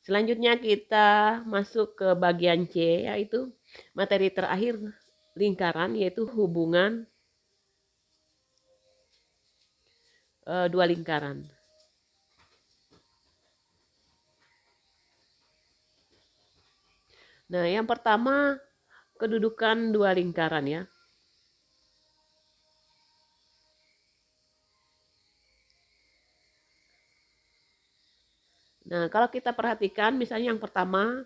Selanjutnya kita masuk ke bagian C, yaitu materi terakhir lingkaran, yaitu hubungan dua lingkaran. Nah, yang pertama kedudukan dua lingkaran ya. Nah, kalau kita perhatikan misalnya yang pertama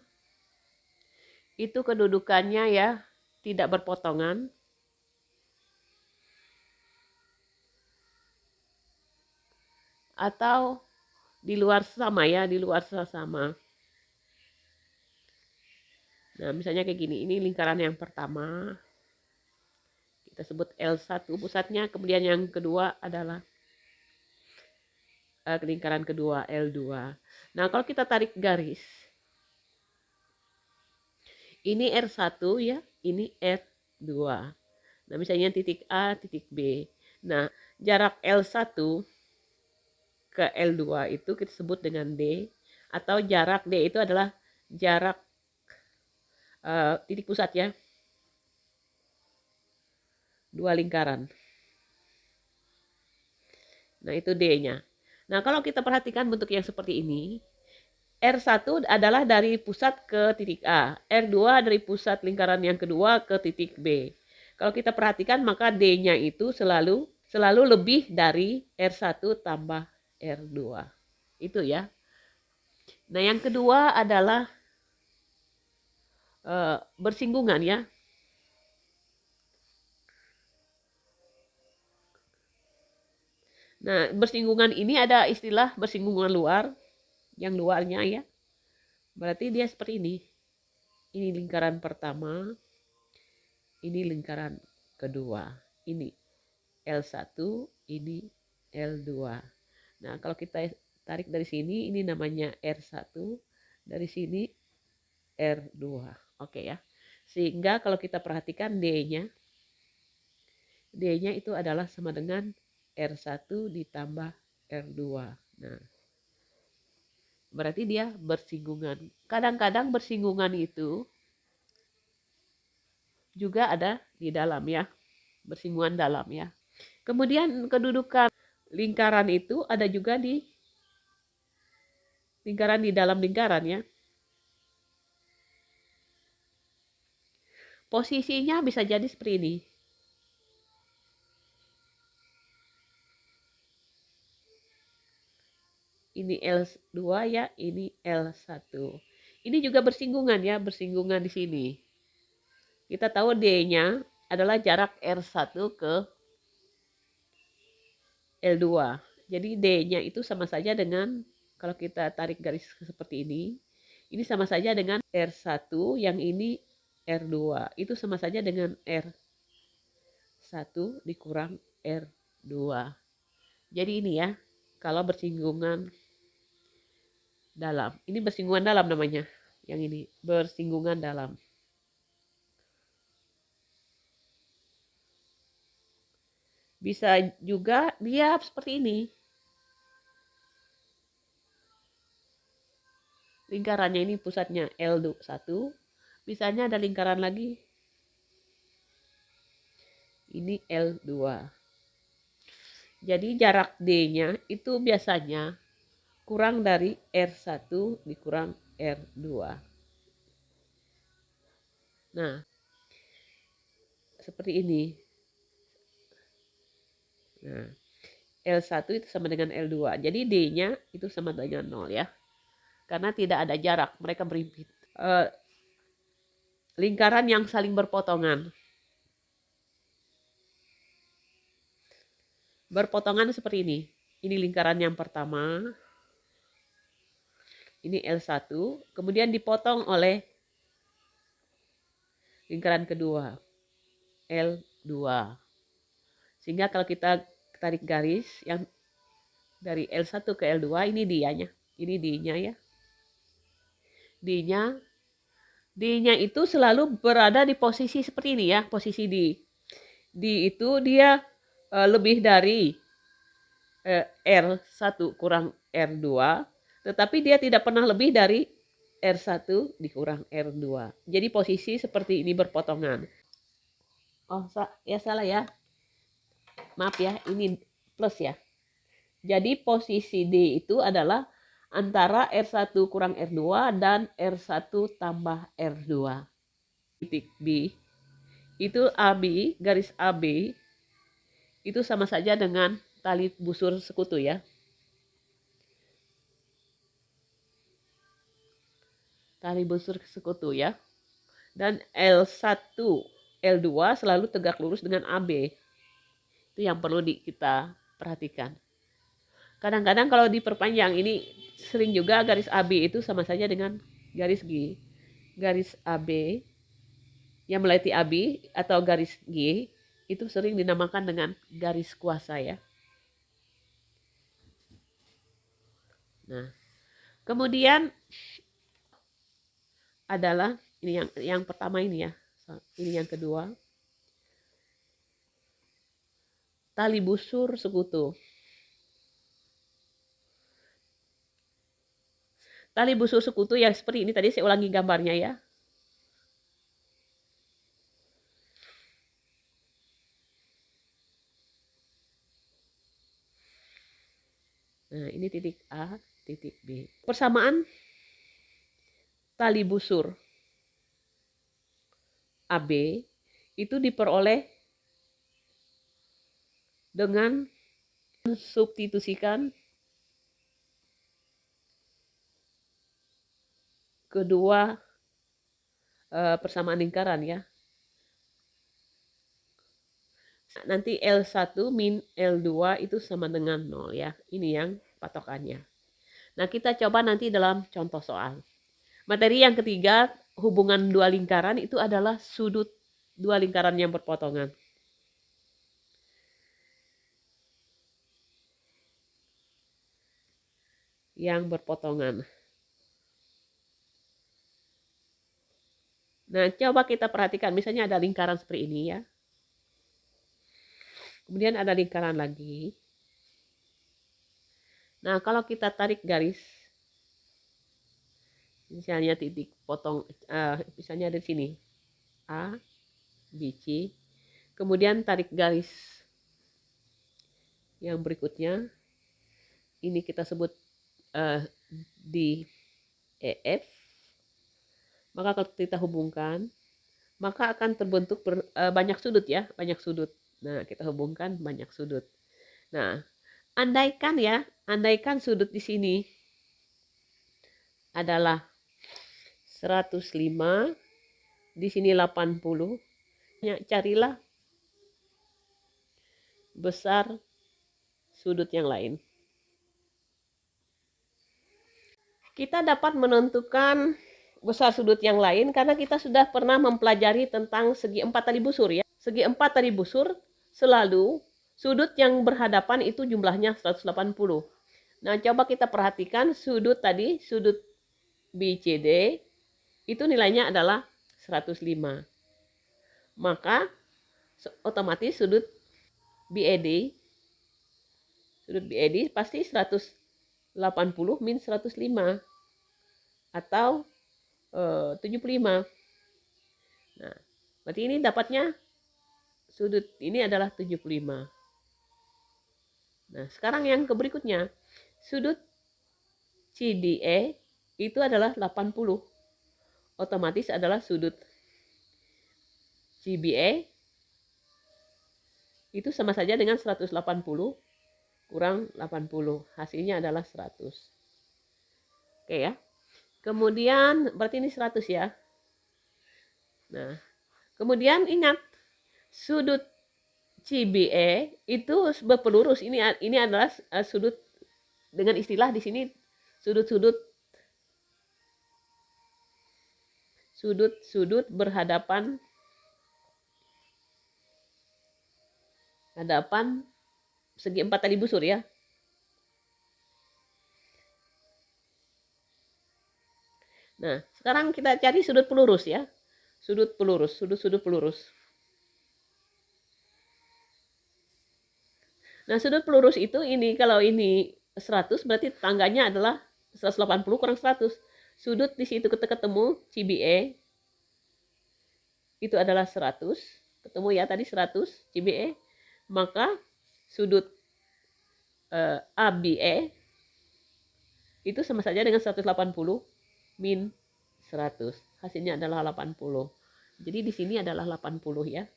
itu kedudukannya ya tidak berpotongan. Atau di luar sama ya, di luar sama. Nah, misalnya kayak gini, ini lingkaran yang pertama. Kita sebut L1 pusatnya, kemudian yang kedua adalah lingkaran kedua L2. Nah, kalau kita tarik garis, ini R1 ya, ini R2. Nah, misalnya titik A, titik B. Nah, jarak L1 ke L2 itu kita sebut dengan D, atau jarak D itu adalah jarak titik pusat ya, dua lingkaran. Nah, itu D-nya. Nah, kalau kita perhatikan bentuk yang seperti ini, R1 adalah dari pusat ke titik A, R2 dari pusat lingkaran yang kedua ke titik B. Kalau kita perhatikan maka D-nya itu selalu lebih dari R1 tambah R2. Itu ya. Nah, yang kedua adalah bersinggungan ya. Nah, bersinggungan ini ada istilah bersinggungan luar, yang luarnya ya. Berarti dia seperti ini. Ini lingkaran pertama, ini lingkaran kedua. Ini L1, ini L2. Nah, kalau kita tarik dari sini, ini namanya R1, dari sini R2. Oke ya. Sehingga kalau kita perhatikan D-nya itu adalah sama dengan R1 ditambah R2. Nah, berarti dia bersinggungan. Kadang-kadang bersinggungan itu juga ada di dalam ya. Bersinggungan dalam ya. Kemudian kedudukan lingkaran itu ada juga di lingkaran di dalam lingkaran ya. Posisinya bisa jadi seperti ini. Ini L2 ya, ini L1. Ini juga bersinggungan ya, bersinggungan di sini. Kita tahu D-nya adalah jarak R1 ke L2. Jadi D-nya itu sama saja dengan, kalau kita tarik garis seperti ini sama saja dengan R1, yang ini R2. Itu sama saja dengan R1 dikurang R2. Jadi ini ya, kalau bersinggungan dalam. Ini bersinggungan dalam namanya. Yang ini, bersinggungan dalam. Bisa juga dia seperti ini. Lingkarannya ini pusatnya L1. Misalnya ada lingkaran lagi. Ini L2. Jadi jarak D-nya itu biasanya kurang dari R1 dikurang R2. Nah, seperti ini. Nah, L1 itu sama dengan L2. Jadi D-nya itu sama dengan 0 ya. Karena tidak ada jarak, mereka berimpit. Lingkaran yang saling berpotongan. Berpotongan seperti ini. Ini lingkaran yang pertama. Ini L1. Kemudian dipotong oleh lingkaran kedua. L2. Sehingga kalau kita tarik garis yang dari L1 ke L2, ini dianya. Ini D-nya ya. D-nya itu selalu berada di posisi seperti ini ya. Posisi D. D itu dia lebih dari R1 kurang R2. Tetapi dia tidak pernah lebih dari R1 dikurang R2. Jadi posisi seperti ini berpotongan. Oh, ya salah ya. Maaf ya, ini plus ya. Jadi posisi D itu adalah antara R1 kurang R2 dan R1 tambah R2. Titik B itu AB, garis AB itu sama saja dengan tali busur sekutu ya. Tali busur sekutu ya. Dan L1, L2 selalu tegak lurus dengan AB. Itu yang perlu kita perhatikan. Kadang-kadang kalau diperpanjang ini sering juga garis AB itu sama saja dengan garis G. Garis AB yang melewati AB atau garis G itu sering dinamakan dengan garis kuasa ya. Nah, kemudian adalah ini yang pertama ini ya. Ini yang kedua. Tali busur sekutu. Tali busur sekutu yang seperti ini tadi saya ulangi gambarnya ya. Nah, ini titik A, titik B. Persamaan tali busur AB itu diperoleh dengan substitusikan kedua persamaan lingkaran ya. Nanti L1 min L2 itu sama dengan 0 ya. Ini yang patokannya. Nah, kita coba nanti dalam contoh soal. Materi yang ketiga, hubungan dua lingkaran itu adalah sudut dua lingkaran yang berpotongan. Yang berpotongan. Nah, coba kita perhatikan. Misalnya ada lingkaran seperti ini ya. Kemudian ada lingkaran lagi. Nah, kalau kita tarik garis, misalnya titik potong, misalnya dari sini, A, B, C. Kemudian tarik garis yang berikutnya. Ini kita sebut di EF. Maka kalau kita hubungkan, maka akan terbentuk banyak sudut ya, banyak sudut. Nah, kita hubungkan banyak sudut. Nah, andaikan sudut di sini adalah 105, di sini 80. Carilah besar sudut yang lain. Kita dapat menentukan besar sudut yang lain karena kita sudah pernah mempelajari tentang segi empat tali busur ya. Segi empat tali busur selalu sudut yang berhadapan itu jumlahnya 180. Nah, coba kita perhatikan sudut tadi, sudut BCD itu nilainya adalah 105. Maka otomatis sudut BED pasti 180 min 105 atau 75. Nah, berarti ini dapatnya sudut ini adalah 75. Nah, sekarang yang berikutnya, sudut CDE itu adalah 80. Otomatis adalah sudut CBE itu sama saja dengan 180 kurang 80. Hasilnya adalah 100. Oke ya. Kemudian berarti ini 100 ya. Nah, kemudian ingat sudut CBE itu berpelurus. Ini adalah sudut dengan istilah di sini sudut berhadapan segi empat tali busur ya. Nah, sekarang kita cari sudut pelurus ya. Sudut pelurus. Nah, sudut pelurus itu ini, kalau ini 100 berarti tangganya adalah 180 kurang 100. sudut di situ kita ketemu CBE itu adalah 100, ketemu ya tadi 100 CBE, maka sudut ABE itu sama saja dengan 180 min 100. Hasilnya adalah 80. Jadi di sini adalah 80 ya.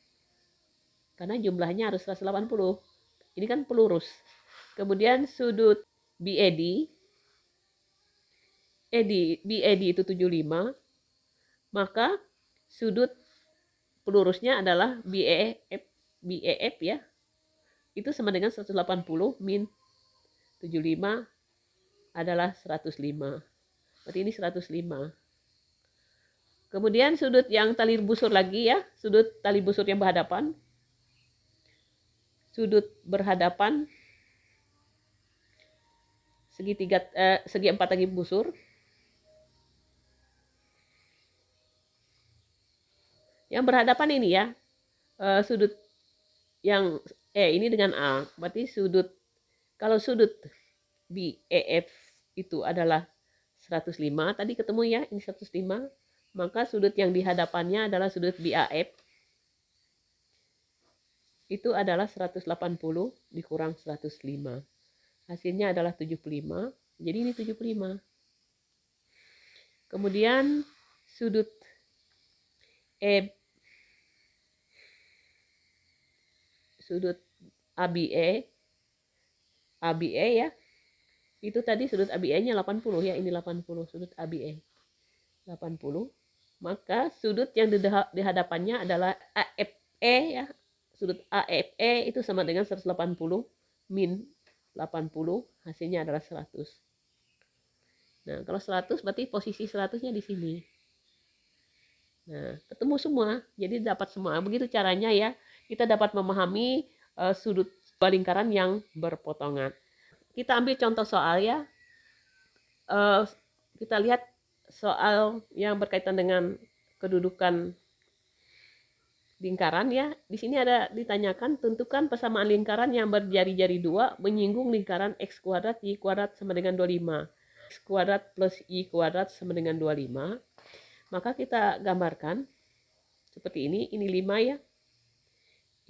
Karena jumlahnya harus 180. Ini kan pelurus. Kemudian sudut BAD BAD itu 75, maka sudut pelurusnya adalah BEF ya. Itu sama dengan 180 min 75 adalah 105. Berarti ini 105. Kemudian sudut yang tali busur lagi ya, sudut tali busur yang berhadapan. Sudut berhadapan segi 4 tali busur. Yang berhadapan ini ya, sudut yang ini dengan A, berarti sudut, kalau sudut BEF itu adalah 105, tadi ketemu ya, ini 105, maka sudut yang di hadapannya adalah sudut BAF, itu adalah 180 dikurang 105. Hasilnya adalah 75, jadi ini 75. Kemudian sudut sudut ABE ya, itu tadi sudut ABE-nya 80 ya, ini 80 sudut ABE 80, maka sudut yang di hadapannya adalah AFE ya, sudut AFE itu sama dengan 180 min 80, hasilnya adalah 100. Nah, kalau 100 berarti posisi 100-nya di sini. Nah, ketemu semua, jadi dapat semua. Begitu caranya ya, kita dapat memahami sudut lingkaran yang berpotongan. Kita ambil contoh soal ya. Kita lihat soal yang berkaitan dengan kedudukan lingkaran ya. Di sini ada ditanyakan, tentukan persamaan lingkaran yang berjari-jari 2 menyinggung lingkaran x kuadrat y kuadrat sama dengan 25. X kuadrat plus y kuadrat sama dengan 25. Maka kita gambarkan seperti ini 5 ya.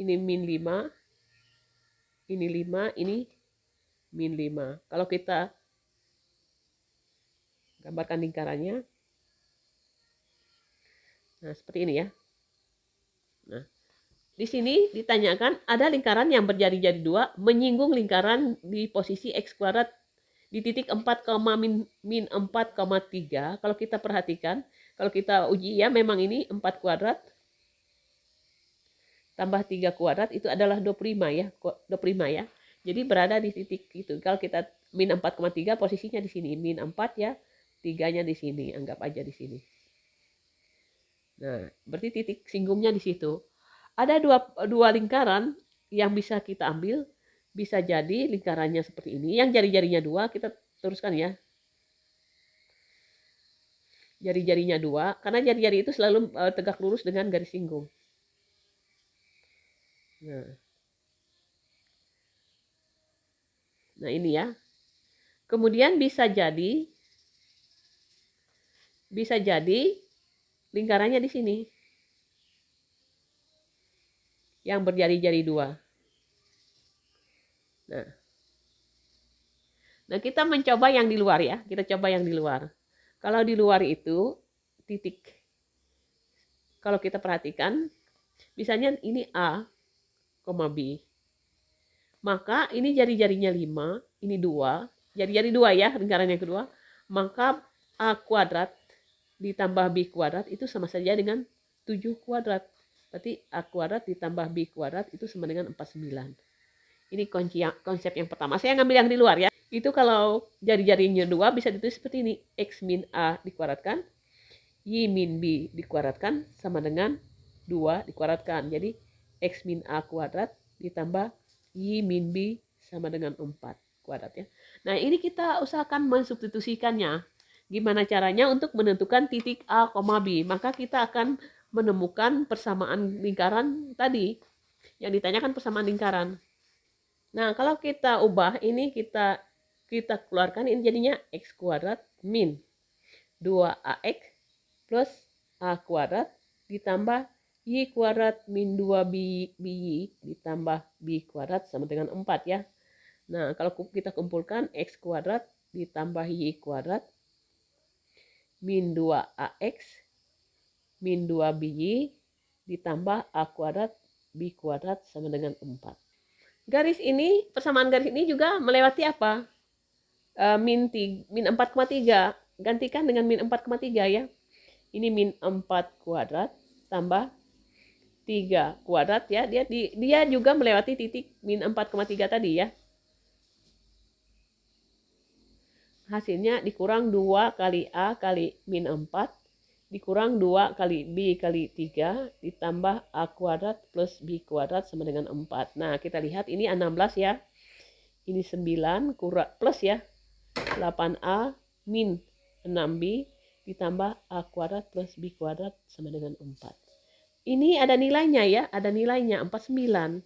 Ini min 5. Ini 5, ini min 5. Kalau kita gambarkan lingkarannya, nah seperti ini ya. Nah, di sini ditanyakan ada lingkaran yang berjari-jari 2 menyinggung lingkaran di posisi x kuadrat di titik 4, min 4,3. Kalau kita perhatikan, kalau kita uji ya, memang ini 4 kuadrat tambah 3 kuadrat itu adalah 25 ya, 25 ya. Jadi berada di titik itu. Kalau kita min 4,3 posisinya di sini, min 4 ya, 3-nya di sini, anggap aja di sini. Nah, berarti titik singgungnya di situ. Ada dua lingkaran yang bisa kita ambil, bisa jadi lingkarannya seperti ini. Yang jari-jarinya 2 kita teruskan ya. Jari-jarinya 2, karena jari-jari itu selalu tegak lurus dengan garis singgung. Nah ini ya. Kemudian bisa jadi lingkarannya di sini. Yang berjari-jari 2. Nah, kita mencoba yang di luar ya. Kita coba yang di luar. Kalau di luar itu titik, kalau kita perhatikan, misalnya ini A, B. Maka ini jari-jarinya 5, ini 2. Jari-jari 2 ya, lingkaran yang kedua. Maka A kuadrat ditambah B kuadrat itu sama saja dengan 7 kuadrat. Berarti A kuadrat ditambah B kuadrat itu sama dengan 49. Ini konsep yang pertama. Saya ngambil yang di luar ya. Itu kalau jari-jarinya 2 bisa ditulis seperti ini. X min A dikuadratkan, Y min B dikuadratkan sama dengan 2 dikuadratkan. Jadi X min A kuadrat ditambah Y min B sama dengan 4 kuadrat ya. Nah ini kita usahakan mensubstitusikannya. Gimana caranya untuk menentukan titik A, B. Maka kita akan menemukan persamaan lingkaran tadi. Yang ditanyakan persamaan lingkaran. Nah kalau kita ubah ini kita keluarkan, ini jadinya X kuadrat min 2ax plus a kuadrat ditambah y kuadrat min 2by ditambah b kuadrat sama dengan 4 ya. Nah, kalau kita kumpulkan x kuadrat ditambah y kuadrat min 2ax min 2by ditambah a kuadrat b kuadrat sama dengan 4. Garis ini, persamaan garis ini juga melewati apa? Min 4,3. Gantikan dengan min 4,3 ya. Ini min 4 kuadrat tambah 3 kuadrat ya. Dia juga melewati titik min 4,3 tadi ya. Hasilnya dikurang 2 kali A kali min 4 dikurang 2 kali B kali 3 ditambah A kuadrat plus B kuadrat sama dengan 4. Nah, kita lihat ini 16 ya. Ini 9 kurang plus ya. 8A min 6B ditambah A kuadrat plus B kuadrat sama dengan 4. Ini ada nilainya ya, ada nilainya 49.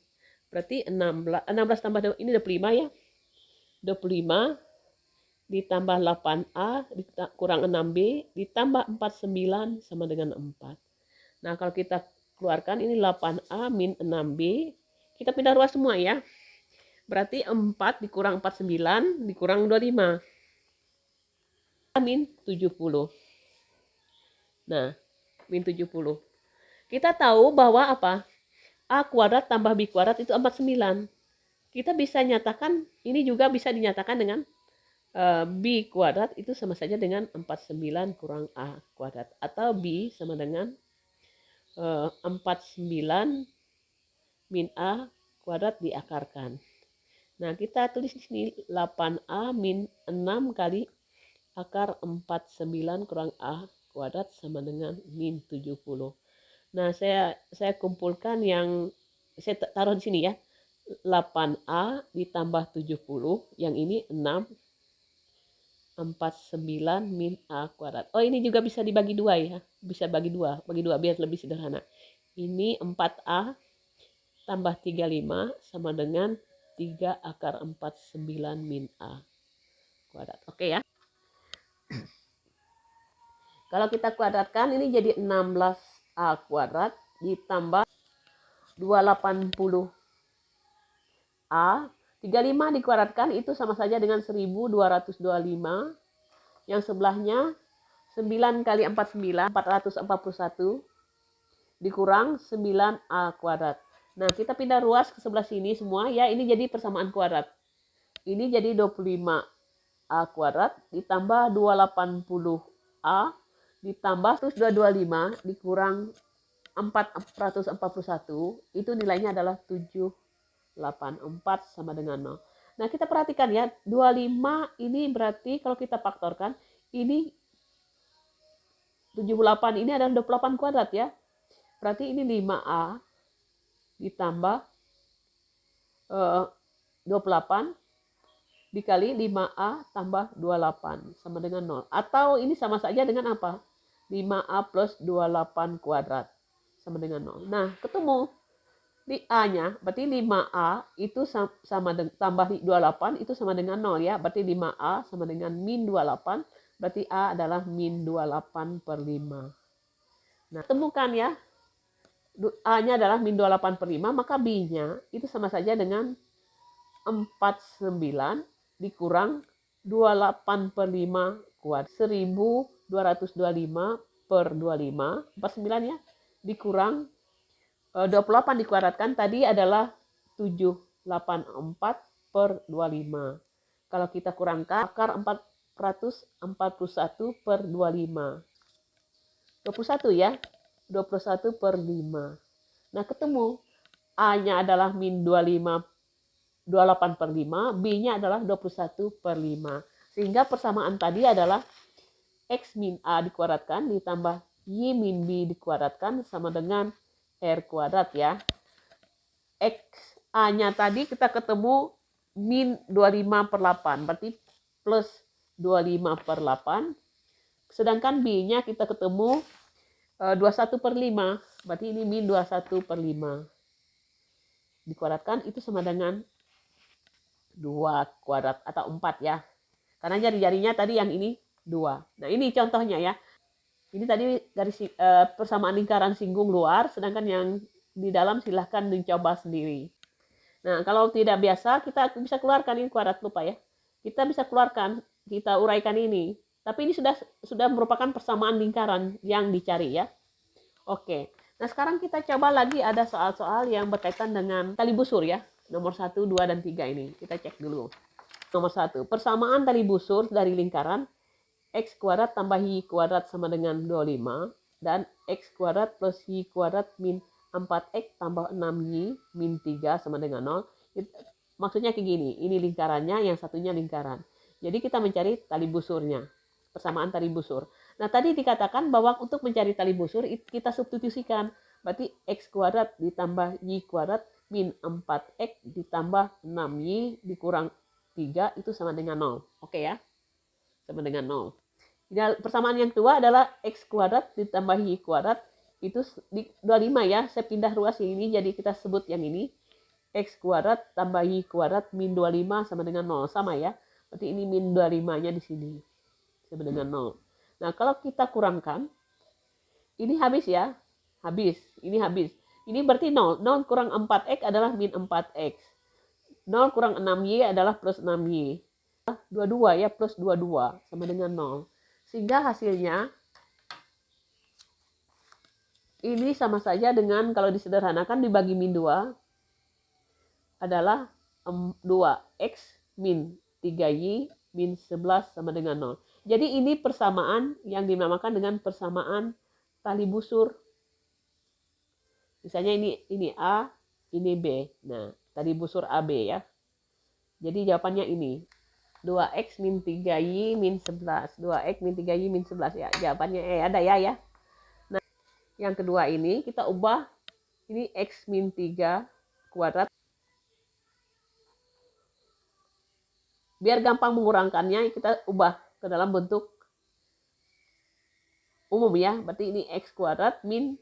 Berarti 16 tambah ini 25 ya. 25 ditambah 8A kurang 6B ditambah 49 sama dengan 4. Nah, kalau kita keluarkan ini 8A min 6B, kita pindah ruas semua ya. Berarti 4 dikurang 49 dikurang 25. Min 70. Nah, min 70. Kita tahu bahwa apa? A kuadrat tambah B kuadrat itu 49. Kita bisa nyatakan, ini juga bisa dinyatakan dengan B kuadrat itu sama saja dengan 49 kurang A kuadrat. Atau B sama dengan 49 min A kuadrat diakarkan. Nah, kita tulis di sini 8A min 6 kali akar 49 kurang A kuadrat sama dengan min 70. Nah, saya kumpulkan yang saya taruh di sini ya. 8A ditambah 70, yang ini 6 49 min A kuadrat. Oh, ini juga bisa dibagi 2 ya. Bisa bagi 2 biar lebih sederhana. Ini 4A tambah 35 sama dengan 3 akar 49 min A kuadrat. Oke ya. Kalau kita kuadratkan ini jadi 16A kuadrat ditambah 280A. 35 dikuadratkan itu sama saja dengan 1225. Yang sebelahnya 9 kali 49, 441 dikurang 9A kuadrat. Nah, kita pindah ruas ke sebelah sini semua ya. Ini jadi persamaan kuadrat. Ini jadi 25A kuadrat ditambah 280A ditambah 225 dikurang 441, itu nilainya adalah 784 sama dengan 0. Nah, kita perhatikan ya, 25 ini berarti kalau kita faktorkan, ini 78 ini adalah 28 kuadrat ya. Berarti ini 5A ditambah 28 dikali 5A tambah 28 sama dengan 0. Atau ini sama saja dengan apa? 5A plus 28 kuadrat sama dengan 0. Nah, ketemu di A-nya, berarti 5A itu sama dengan tambah 28 itu sama dengan 0 ya. Berarti 5A sama dengan min 28, berarti A adalah min 28 per 5. Nah, temukan ya. A-nya adalah min 28 per 5, maka B-nya itu sama saja dengan 49 dikurang 28 per 5 kuadrat. 1225 per 25, 49 ya, dikurang 28 dikuadratkan tadi adalah 784 per 25. Kalau kita kurangkan akar 441 per 25. 21 ya. 21 per 5. Nah, ketemu A-nya adalah min 28 per 5, B-nya adalah 21 per 5. Sehingga persamaan tadi adalah X min A dikuadratkan ditambah Y min B dikuadratkan sama dengan R kuadrat ya. X A-nya tadi kita ketemu min 25 per 8, berarti plus 25 per 8. Sedangkan B-nya kita ketemu 21 per 5, berarti ini min 21 per 5. Dikuadratkan itu sama dengan 2 kuadrat atau 4 ya. Karena jari-jarinya tadi yang ini 2. Nah, ini contohnya ya. Ini tadi garis persamaan lingkaran singgung luar, sedangkan yang di dalam silahkan dicoba sendiri. Nah, kalau tidak biasa, kita bisa keluarkan ini kuadrat, lupa ya. Kita bisa keluarkan, kita uraikan ini. Tapi ini sudah merupakan persamaan lingkaran yang dicari ya. Oke. Nah, sekarang kita coba lagi ada soal-soal yang berkaitan dengan tali busur ya. Nomor 1, 2, dan 3 ini. Kita cek dulu. Nomor 1, persamaan tali busur dari lingkaran x kuadrat tambah y kuadrat sama dengan 25 dan x kuadrat plus y kuadrat min 4x tambah 6y min 3 sama dengan 0. Maksudnya kayak gini, ini lingkarannya, yang satunya lingkaran. Jadi kita mencari tali busurnya, persamaan tali busur. Nah, tadi dikatakan bahwa untuk mencari tali busur kita substitusikan. Berarti x kuadrat ditambah y kuadrat min 4x ditambah 6y dikurang 3 itu sama dengan 0. Oke ya? Sama dengan 0. Persamaan yang kedua adalah x kuadrat ditambah y kuadrat itu 25 ya. Saya pindah ruas ini jadi kita sebut yang ini x kuadrat tambah y kuadrat min 25 sama dengan 0. Sama ya. Berarti ini min 25-nya di sini sama dengan 0. Nah, kalau kita kurangkan ini habis ya. Habis. Ini habis. Ini berarti 0. 0 kurang 4x adalah min 4x. 0 kurang 6y adalah plus 6y. 22 ya, plus 22 sama dengan 0. Sehingga hasilnya ini sama saja dengan kalau disederhanakan dibagi min 2 adalah 2x min 3y min 11 sama dengan 0. Jadi ini persamaan yang dinamakan dengan persamaan tali busur. Misalnya ini A, ini B. Nah, tali busur AB ya. Jadi jawabannya ini. 2x min 3y min 11. 2x min 3y min 11 ya. Jawabannya ada ya. Nah, yang kedua ini kita ubah. Ini x min 3 kuadrat. Biar gampang mengurangkannya, kita ubah ke dalam bentuk umum ya. Berarti ini x kuadrat min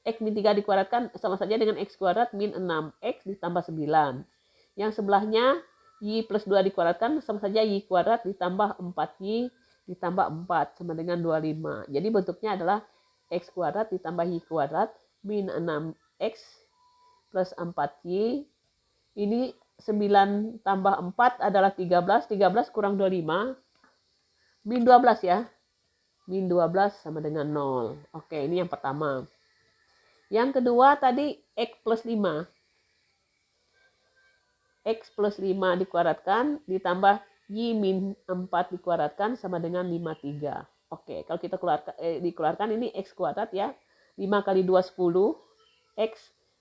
x min 3 dikuadratkan sama saja dengan x kuadrat min 6x ditambah 9. Yang sebelahnya y plus 2 dikuadratkan sama saja y kuadrat ditambah 4y ditambah 4 sama dengan 25. Jadi bentuknya adalah x kuadrat ditambah y kuadrat min 6x plus 4y. Ini 9 tambah 4 adalah 13. 13 kurang 25. Min 12 ya. Min 12 sama dengan 0. Oke, ini yang pertama. Yang kedua tadi x plus 5. X plus 5 dikuadratkan ditambah y min 4 dikuadratkan sama dengan 53. Oke, kalau kita dikeluarkan ini x kuadrat ya. 5 kali 2 10. X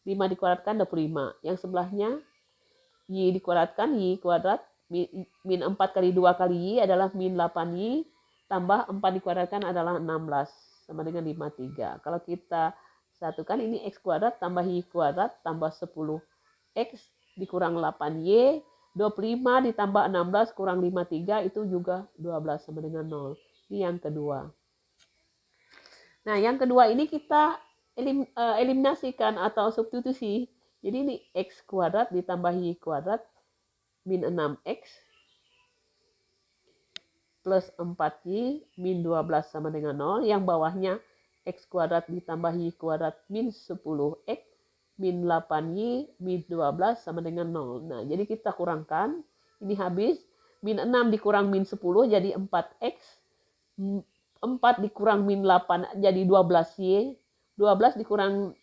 5 dikuadratkan 25. Yang sebelahnya y dikuadratkan y kuadrat min 4 kali 2 kali y adalah min 8y tambah 4 dikuadratkan adalah 16 sama dengan 53. Kalau kita satukan ini x kuadrat tambah y kuadrat tambah 10x dikurang 8y, 25 ditambah 16 kurang 53 itu juga 12 sama dengan 0. Ini yang kedua. Nah, yang kedua ini kita eliminasikan atau substitusi. Jadi ini x kuadrat ditambah y kuadrat min 6x plus 4y min 12 sama dengan 0. Yang bawahnya x kuadrat ditambah y kuadrat min 10x min 8y min 12 sama dengan 0. Nah, jadi kita kurangkan. Ini habis. Min 6 dikurang min 10 jadi 4x. 4 dikurang min 8 jadi 12y. 12 dikurang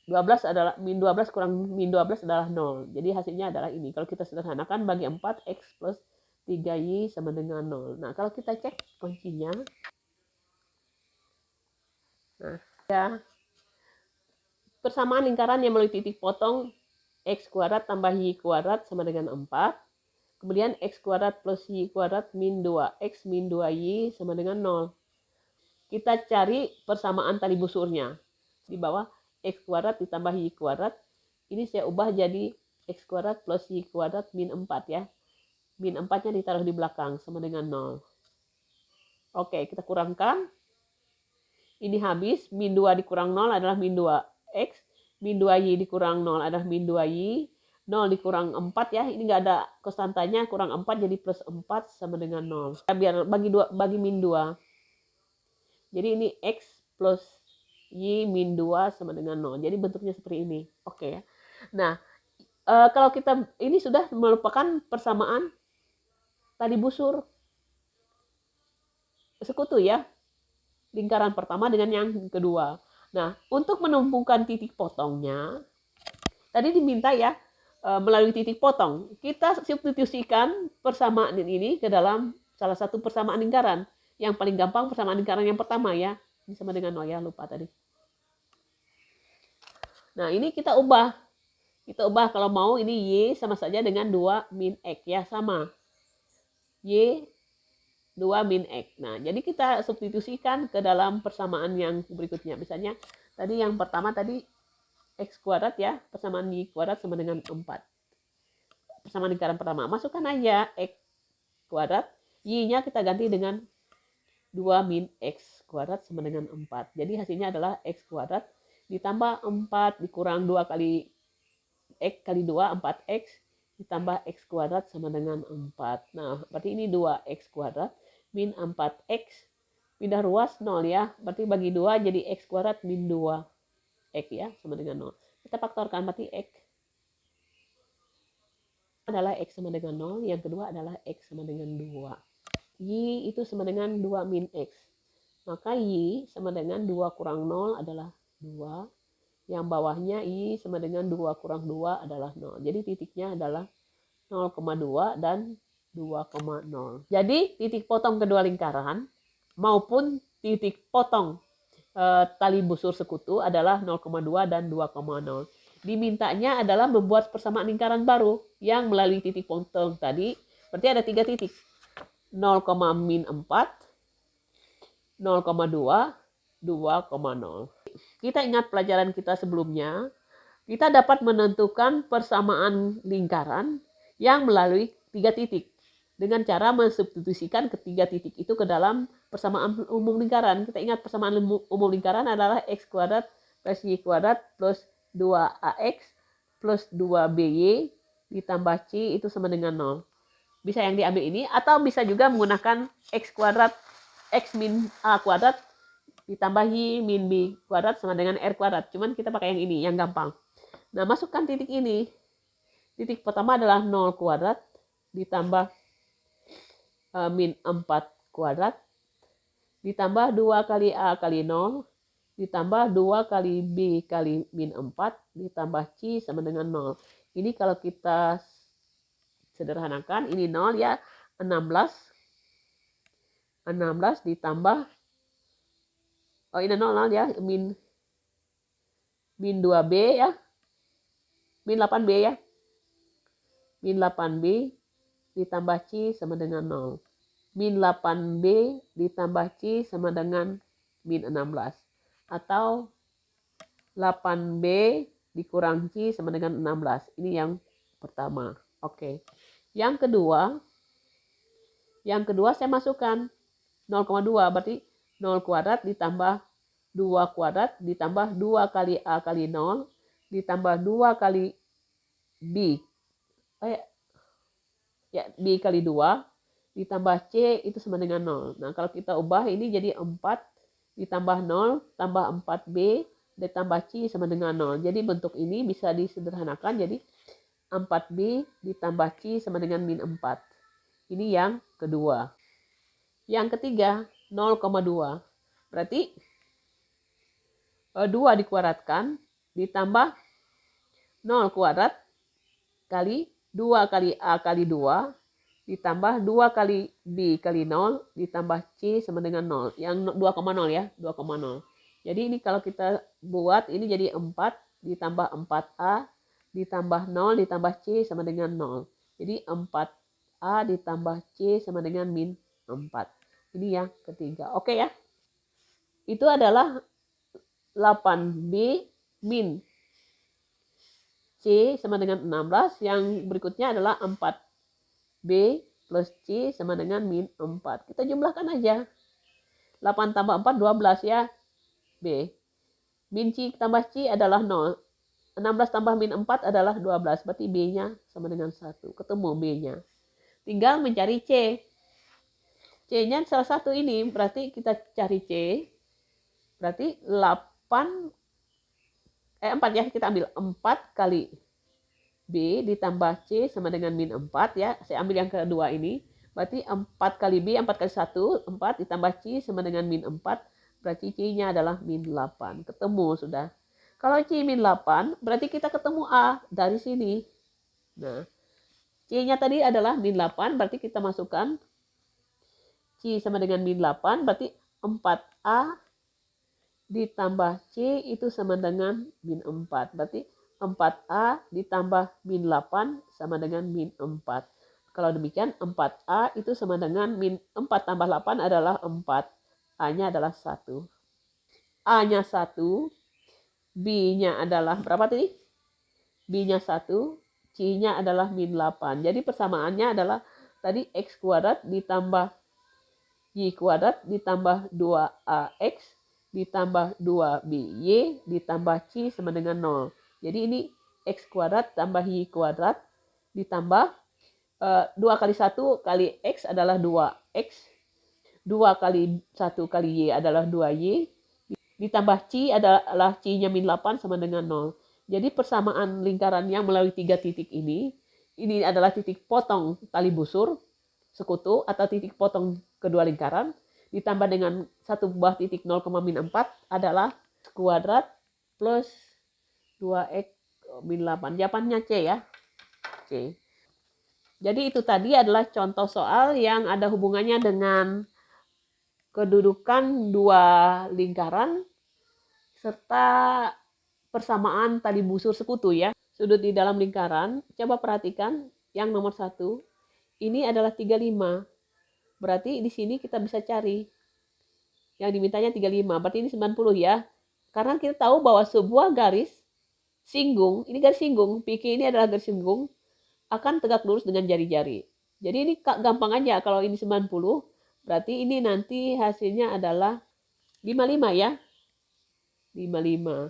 12 adalah min 12 kurang min 12 adalah 0. Jadi hasilnya adalah ini. Kalau kita sederhanakan bagi 4x plus 3y sama dengan 0. Nah, kalau kita cek kuncinya. Nah, ya. Persamaan lingkaran yang melalui titik potong x kuadrat tambah y kuadrat sama dengan 4. Kemudian x kuadrat plus y kuadrat min 2x min 2y sama dengan 0. Kita cari persamaan tali busurnya. Di bawah x kuadrat ditambah y kuadrat. Ini saya ubah jadi x kuadrat plus y kuadrat min 4 ya. Min 4-nya ditaruh di belakang sama dengan 0. Oke, kita kurangkan. Ini habis. Min 2 dikurang 0 adalah min 2. X min 2y dikurang 0 adalah min 2y. 0 dikurang 4 ya, ini nggak ada konstantanya, kurang 4 jadi plus 4 sama dengan 0. Ya, biar bagi min 2. Jadi ini X plus Y min 2 sama dengan 0. Jadi bentuknya seperti ini. Oke ya. Nah, kalau kita ini sudah merupakan persamaan tali busur sekutu ya. Lingkaran pertama dengan yang kedua. Nah, untuk menumpukan titik potongnya, tadi diminta ya, melalui titik potong. Kita substitusikan persamaan ini ke dalam salah satu persamaan lingkaran. Yang paling gampang persamaan lingkaran yang pertama ya. Ini sama dengan 0 ya, lupa tadi. Nah, ini kita ubah. Kita ubah kalau mau ini Y sama saja dengan 2 min X ya, sama. Y 2 min X. Nah, jadi kita substitusikan ke dalam persamaan yang berikutnya. Misalnya tadi yang pertama tadi X kuadrat ya, persamaan Y kuadrat sama dengan 4. Persamaan lingkaran pertama, masukkan aja X kuadrat, Y-nya kita ganti dengan 2 min X kuadrat sama dengan 4. Jadi hasilnya adalah X kuadrat ditambah 4 dikurang 2 kali X kali 2, 4X, ditambah X kuadrat sama dengan 4. Nah, berarti ini 2X kuadrat min 4X, pindah ruas 0 ya, berarti bagi 2 jadi X kuadrat min 2. X ya, sama dengan 0. Kita faktorkan, berarti X adalah X sama dengan 0, yang kedua adalah X sama dengan 2. Y itu sama dengan 2 min X. Maka Y sama dengan 2 kurang 0 adalah 2. Yang bawahnya Y sama dengan 2 kurang 2 adalah 0. Jadi titiknya adalah 0,2 dan 2,0. Jadi titik potong kedua lingkaran maupun titik potong tali busur sekutu adalah 0,2 dan 2,0. Dimintanya adalah membuat persamaan lingkaran baru yang melalui titik potong tadi. Berarti ada 3 titik. 0, min 4, 0,2, 2,0. Kita ingat pelajaran kita sebelumnya. Kita dapat menentukan persamaan lingkaran yang melalui 3 titik. Dengan cara mensubstitusikan ketiga titik itu ke dalam persamaan umum lingkaran. Kita ingat persamaan umum lingkaran adalah X kuadrat plus Y kuadrat plus 2AX plus 2BY ditambah C itu sama dengan 0. Bisa yang diambil ini atau bisa juga menggunakan X kuadrat X min A kuadrat ditambah Y min B kuadrat sama dengan R kuadrat. Cuman kita pakai yang ini, yang gampang. Nah, masukkan titik ini. Titik pertama adalah 0 kuadrat ditambah min 4 kuadrat ditambah 2 kali A kali 0 ditambah 2 kali B kali min 4 ditambah C sama dengan 0. Ini kalau kita sederhanakan, ini 0 ya, 16 ditambah, oh ini 0 ya, min 2B ya, min 8B ya, min 8B ditambah C sama dengan 0. Min 8B ditambah C sama dengan min 16. Atau 8B dikurang C sama dengan 16. Ini yang pertama. Oke. Yang kedua saya masukkan 0,2. Berarti 0 kuadrat ditambah 2 kuadrat ditambah 2 kali A kali 0 ditambah 2 kali B. Ya, B kali 2 ditambah C itu sama dengan 0. Nah, kalau kita ubah ini jadi 4 ditambah 0 tambah 4B ditambah C sama dengan 0. Jadi bentuk ini bisa disederhanakan jadi 4B ditambah C sama dengan min 4. Ini yang kedua. Yang ketiga 0,2. Berarti 2 dikuadratkan ditambah 0 kuadrat kali 2 kali A kali 2 ditambah 2 kali B kali 0 ditambah C sama dengan 0. Yang 2,0 ya, 2,0. Jadi ini kalau kita buat ini jadi 4 ditambah 4A ditambah 0 ditambah C sama dengan 0. Jadi 4A ditambah C sama dengan min 4. Ini yang ketiga. Oke ya. Itu adalah 8B min C sama dengan 16. Yang berikutnya adalah 4B plus C sama dengan min 4. Kita jumlahkan aja. 8 tambah 4, 12 ya. B. Min C tambah C adalah 0. 16 tambah min 4 adalah 12. Berarti B-nya sama dengan 1. Ketemu B-nya. Tinggal mencari C. C-nya salah satu ini. Berarti kita cari C. Berarti 4 ya. Kita ambil 4 kali B ditambah C sama dengan min 4 ya. Saya ambil yang kedua ini. Berarti 4 kali B, 4 kali 1, 4 ditambah C sama dengan min 4. Berarti C-nya adalah min 8. Ketemu sudah. Kalau C min 8, berarti kita ketemu A dari sini. Nah, C-nya tadi adalah min 8, berarti kita masukkan C sama dengan min 8, berarti 4A ditambah C itu sama dengan min 4. Berarti 4A ditambah min 8 sama dengan min 4. Kalau demikian 4A itu sama dengan min 4 tambah 8 adalah 4. A-nya adalah 1. A-nya 1. B-nya adalah berapa tadi? B-nya 1. C-nya adalah min 8. Jadi persamaannya adalah tadi X kuadrat ditambah Y kuadrat ditambah 2AX ditambah 2BY ditambah C sama dengan 0. Jadi ini X kuadrat tambah Y kuadrat ditambah 2 kali 1 kali X adalah 2X. 2 kali 1 kali Y adalah 2Y. Ditambah C adalah C-nya min 8 sama dengan 0. Jadi persamaan lingkaran yang melalui 3 titik ini adalah titik potong tali busur sekutu atau titik potong kedua lingkaran. Ditambah dengan satu buah titik 0, min 4 adalah kuadrat plus 2X min 8. Jawabannya C ya. C. Jadi itu tadi adalah contoh soal yang ada hubungannya dengan kedudukan dua lingkaran serta persamaan tali busur sekutu ya. Sudut di dalam lingkaran, coba perhatikan yang nomor 1. Ini adalah 35. Berarti di sini kita bisa cari. Yang dimintanya 35, berarti ini 90 ya. Karena kita tahu bahwa sebuah garis singgung, ini garis singgung, PQ ini adalah garis singgung, akan tegak lurus dengan jari-jari. Jadi ini gampang aja, kalau ini 90, berarti ini nanti hasilnya adalah 55 ya. 55.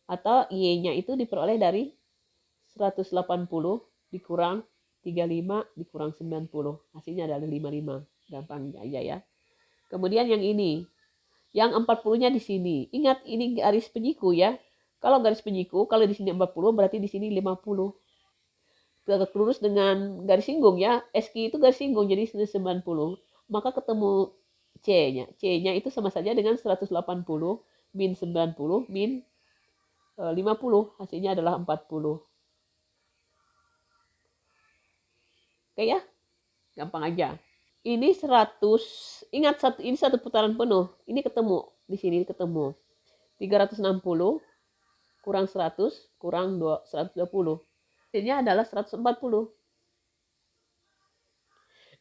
Atau Y-nya itu diperoleh dari 180 dikurang 35 dikurang 90. Hasilnya adalah 55. Gampang aja ya. Kemudian yang ini. Yang 40-nya di sini. Ingat ini garis penyiku ya. Kalau garis penyiku, kalau di sini 40 berarti di sini 50. Tegak lurus dengan garis singgung ya. SQ itu garis singgung jadi 90. Maka ketemu C-nya. C-nya itu sama saja dengan 180 min 90 min 50. Hasilnya adalah 40. Oke ya. Gampang aja. Ini 100. Ingat ini satu putaran penuh. Ini ketemu. Di sini ketemu. 360 kurang 100 kurang 120. Hasilnya adalah 140.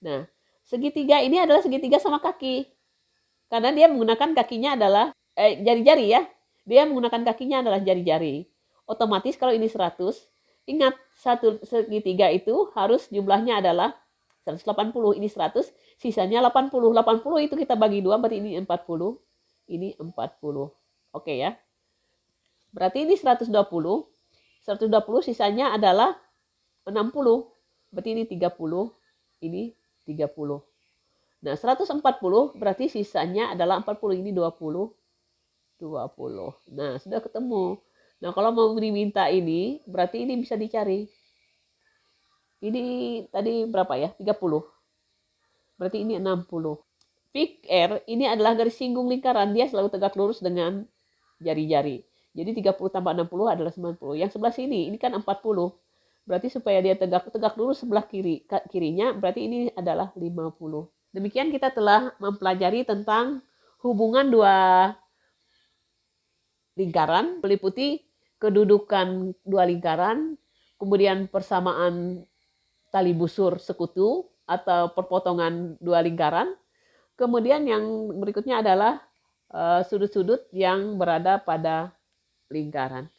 Nah, segitiga ini adalah segitiga sama kaki. Karena dia menggunakan kakinya adalah jari-jari ya. Dia menggunakan kakinya adalah jari-jari. Otomatis kalau ini 100, ingat satu segitiga itu harus jumlahnya adalah 180. Ini 100, sisanya 80. 80 itu kita bagi 2, berarti ini 40. Ini 40. Oke ya. Berarti ini 120. 120 sisanya adalah 60. Berarti ini 30. Ini 30. Nah, 140 berarti sisanya adalah 40. Ini 20. 20. Nah, sudah ketemu. Nah, kalau mau diminta ini, berarti ini bisa dicari. Ini tadi berapa ya? 30. Berarti ini 60. Pik R ini adalah garis singgung lingkaran. Dia selalu tegak lurus dengan jari-jari. Jadi 30 tambah 60 adalah 90. Yang sebelah sini, ini kan 40. Berarti supaya dia tegak lurus sebelah kirinya, berarti ini adalah 50. Demikian kita telah mempelajari tentang hubungan dua lingkaran, meliputi kedudukan dua lingkaran, kemudian persamaan tali busur sekutu atau perpotongan dua lingkaran. Kemudian yang berikutnya adalah sudut-sudut yang berada pada lingkaran.